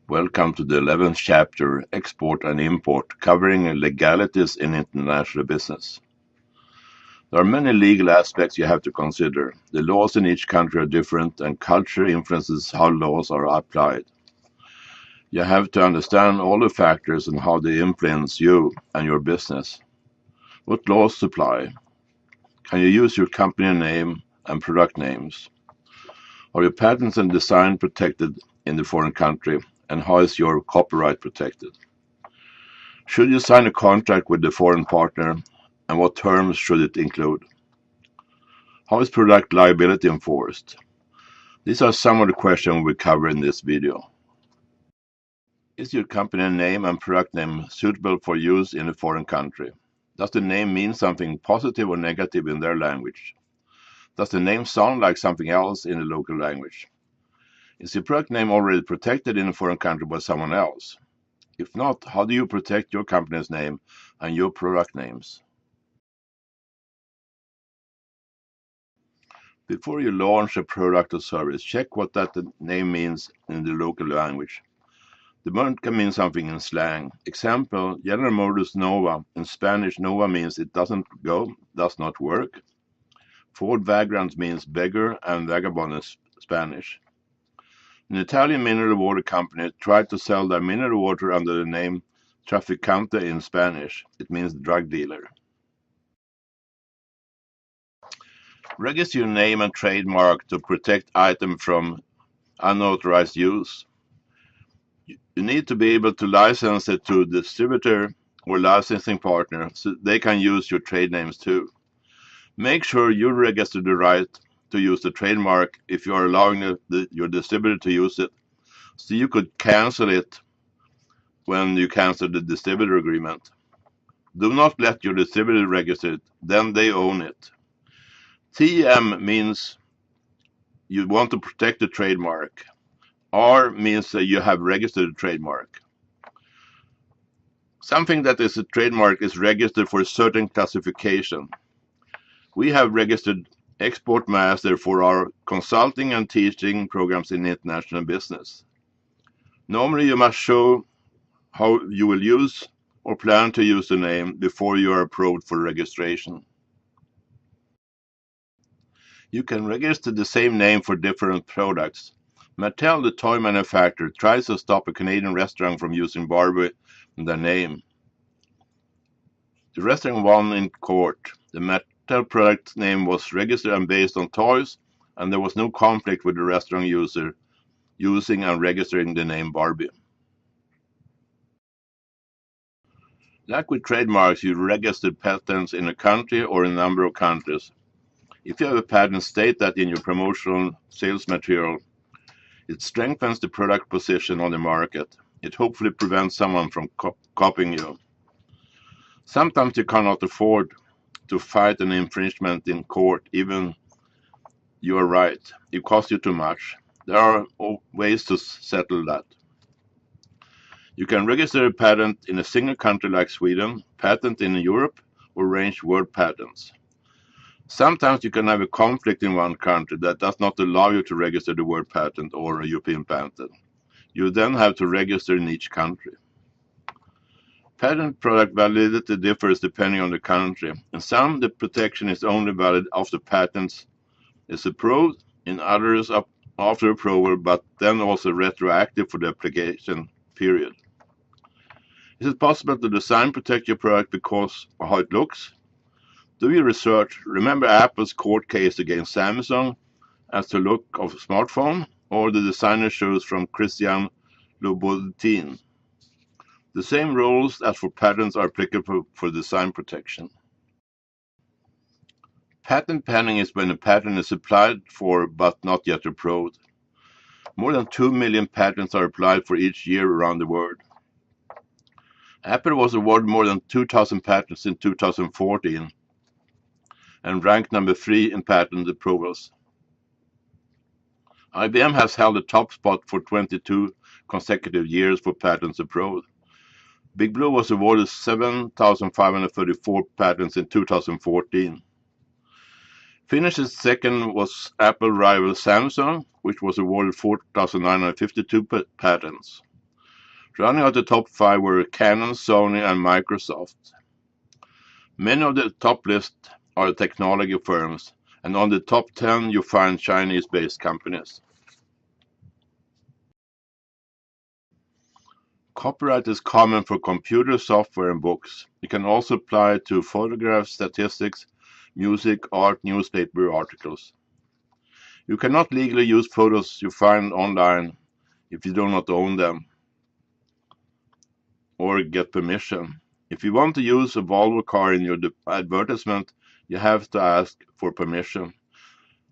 Welcome to the 11th chapter, Export and Import, covering legalities in international business. There are many legal aspects you have to consider. The laws in each country are different, and culture influences how laws are applied. You have to understand all the factors and how they influence you and your business. What laws apply? Can you use your company name and product names? Are your patents and design protected in the foreign country, and how is your copyright protected? Should you sign a contract with the foreign partner, and what terms should it include? How is product liability enforced? These are some of the questions we cover in this video. Is your company name and product name suitable for use in a foreign country? Does the name mean something positive or negative in their language? Does the name sound like something else in the local language? Is your product name already protected in a foreign country by someone else? If not, how do you protect your company's name and your product names? Before you launch a product or service, check what that name means in the local language. The word can mean something in slang. Example, General Motors Nova. In Spanish, Nova means it doesn't go, does not work. Ford Vagrant means beggar, and vagabond is Spanish. An Italian mineral water company tried to sell their mineral water under the name Trafficante in Spanish. It means drug dealer. Register your name and trademark to protect items from unauthorized use. You need to be able to license it to a distributor or licensing partner so they can use your trade names too. Make sure you register the right to use the trademark if you are allowing your distributor to use it, so you could cancel it when you cancel the distributor agreement. Do not let your distributor register it, then they own it. TM means you want to protect the trademark. R means that you have registered a trademark. Something that is a trademark is registered for a certain classification. We have registered Export Master for our consulting and teaching programs in international business. Normally, you must show how you will use or plan to use the name before you are approved for registration. You can register the same name for different products. Mattel, the toy manufacturer, tries to stop a Canadian restaurant from using Barbie in their name. The restaurant won in court. The Mattel product name was registered and based on toys, and there was no conflict with the restaurant user using and registering the name Barbie. Like with trademarks, you register patents in a country or a number of countries. If you have a patent, state that in your promotional sales material. It strengthens the product position on the market. It hopefully prevents someone from copying you. Sometimes you cannot afford to fight an infringement in court, even you are right. It costs you too much. There are ways to settle that. You can register a patent in a single country like Sweden, patent in Europe, or range world patents. Sometimes you can have a conflict in one country that does not allow you to register the word patent or a European patent. You then have to register in each country. Patent product validity differs depending on the country. In some, the protection is only valid after patents is approved. In others, after approval, but then also retroactive for the application period. Is it possible to design protect your product because of how it looks? Do your research. Remember Apple's court case against Samsung as the look of a smartphone, or the designer shoes from Christian Louboutin. The same rules as for patents are applicable for design protection. Patent pending is when a patent is applied for but not yet approved. More than 2 million patents are applied for each year around the world. Apple was awarded more than 2,000 patents in 2014 and ranked number 3 in patent approvals. IBM has held the top spot for 22 consecutive years for patents approved. Big Blue was awarded 7,534 patents in 2014. Finish's second was Apple rival Samsung, which was awarded 4,952 patents. Running out the top 5 were Canon, Sony, and Microsoft. Many of the top list are technology firms, and on the top 10 you find Chinese-based companies. Copyright is common for computer software and books. It can also apply to photographs, statistics, music, art, newspaper articles. You cannot legally use photos you find online if you do not own them or get permission. If you want to use a Volvo car in your advertisement, you have to ask for permission.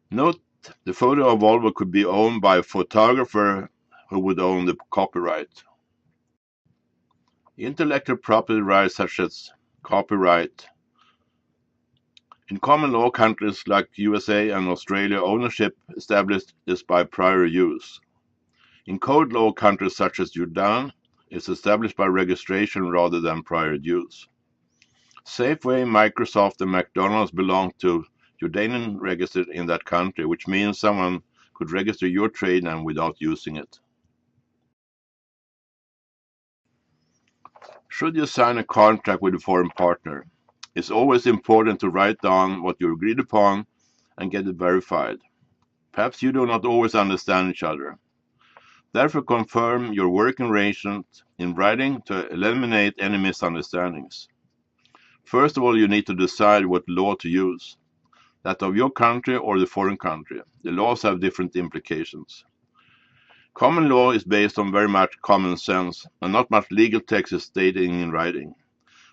Note, the photo of Volvo could be owned by a photographer who would own the copyright. Intellectual property rights such as copyright. In common law countries like USA and Australia, ownership established is by prior use. In code law countries such as Jordan, it's established by registration rather than prior use. Safeway, Microsoft, and McDonald's belong to Jordanian registered in that country, which means someone could register your trade name without using it. Should you sign a contract with a foreign partner, it's always important to write down what you agreed upon and get it verified. Perhaps you do not always understand each other. Therefore, confirm your working arrangement in writing to eliminate any misunderstandings. First of all, you need to decide what law to use, that of your country or the foreign country. The laws have different implications. Common law is based on very much common sense, and not much legal text is stated in writing.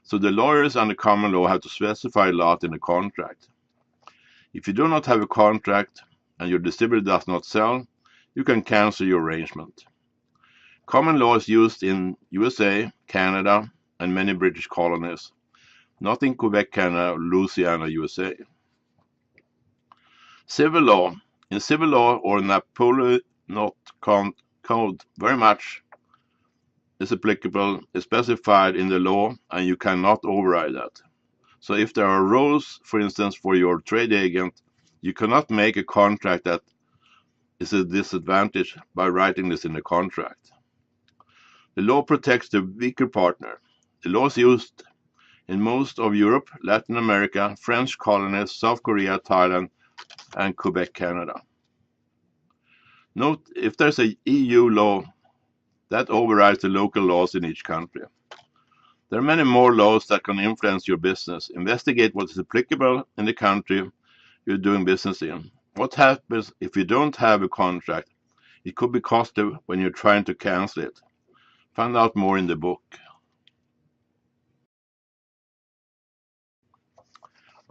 So the lawyers under common law have to specify a lot in the contract. If you do not have a contract and your distributor does not sell, you can cancel your arrangement. Common law is used in USA, Canada, and many British colonies, not in Quebec, Canada, or Louisiana, USA. Civil law. In civil law or Napoleonic Code, very much is applicable, is specified in the law, and you cannot override that. So if there are rules, for instance, for your trade agent, you cannot make a contract that is a disadvantage by writing this in the contract. The law protects the weaker partner. The law is used in most of Europe, Latin America, French colonies, South Korea, Thailand, and Quebec, Canada. Note, if there's an EU law, that overrides the local laws in each country. There are many more laws that can influence your business. Investigate what is applicable in the country you're doing business in. What happens if you don't have a contract? It could be costly when you're trying to cancel it. Find out more in the book.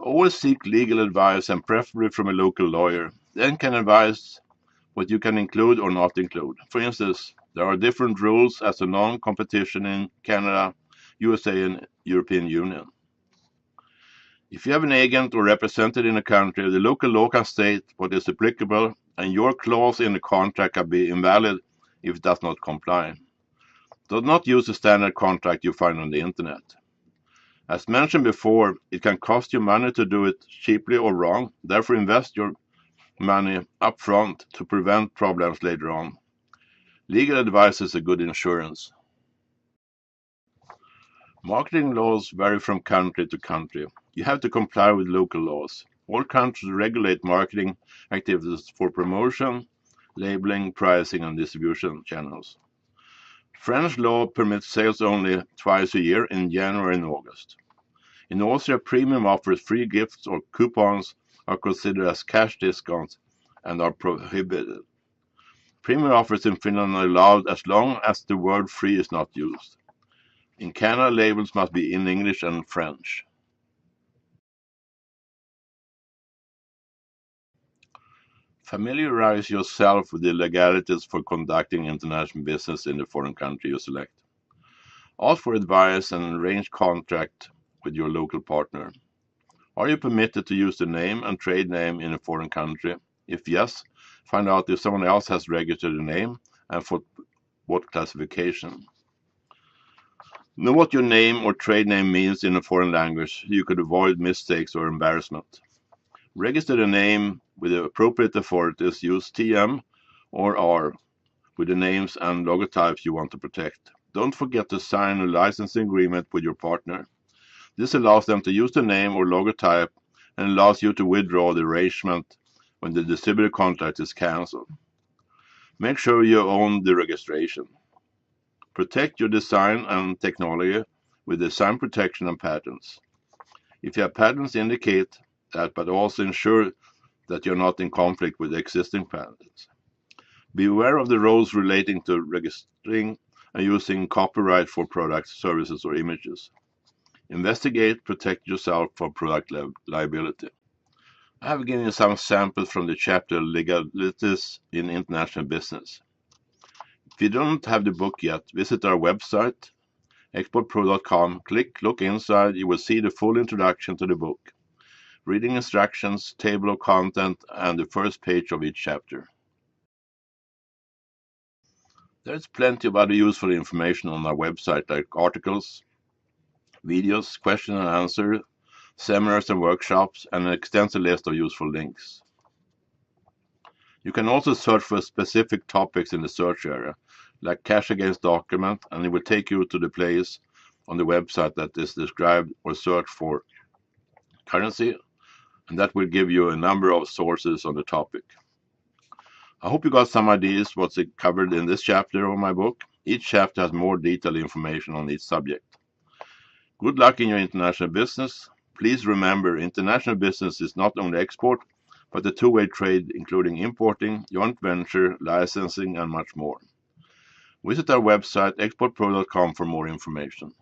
Always seek legal advice, and preferably from a local lawyer. Then can advise what you can include or not include. For instance, there are different rules as a non-competition in Canada, USA, and European Union. If you have an agent or representative in a country, the local law can state what is applicable, and your clause in the contract can be invalid if it does not comply. Do not use a standard contract you find on the internet. As mentioned before, it can cost you money to do it cheaply or wrong. Therefore, invest your money up front to prevent problems later on. Legal advice is a good insurance. Marketing laws vary from country to country. You have to comply with local laws. All countries regulate marketing activities for promotion, labeling, pricing, and distribution channels. French law permits sales only twice a year, in January and August. In Austria, premium offers, free gifts, or coupons are considered as cash discounts and are prohibited. Premium offers in Finland are allowed as long as the word free is not used. In Canada, labels must be in English and French. Familiarize yourself with the legalities for conducting international business in the foreign country you select. Ask for advice and arrange contract with your local partner. Are you permitted to use the name and trade name in a foreign country? If yes, find out if someone else has registered the name and for what classification. Know what your name or trade name means in a foreign language. You could avoid mistakes or embarrassment. Register the name with the appropriate authorities. Use TM or R with the names and logotypes you want to protect. Don't forget to sign a licensing agreement with your partner. This allows them to use the name or logotype and allows you to withdraw the arrangement when the distributor contract is cancelled. Make sure you own the registration. Protect your design and technology with design protection and patents. If you have patents, indicate that, but also ensure that you're not in conflict with existing patents. Be aware of the rules relating to registering and using copyright for products, services, or images. Investigate, protect yourself from product liability. I have given you some samples from the chapter Legalities in International Business. If you don't have the book yet, visit our website, exportpro.com. Click Look Inside. You will see the full introduction to the book, reading instructions, table of content, and the first page of each chapter. There's plenty of other useful information on our website, like articles, videos, question and answer, seminars and workshops, and an extensive list of useful links. You can also search for specific topics in the search area, like cash against document, and it will take you to the place on the website that is described, or search for currency, and that will give you a number of sources on the topic. I hope you got some ideas what's covered in this chapter of my book. Each chapter has more detailed information on each subject. Good luck in your international business. Please remember, international business is not only export, but a two-way trade, including importing, joint venture, licensing, and much more. Visit our website, exportpro.com, for more information.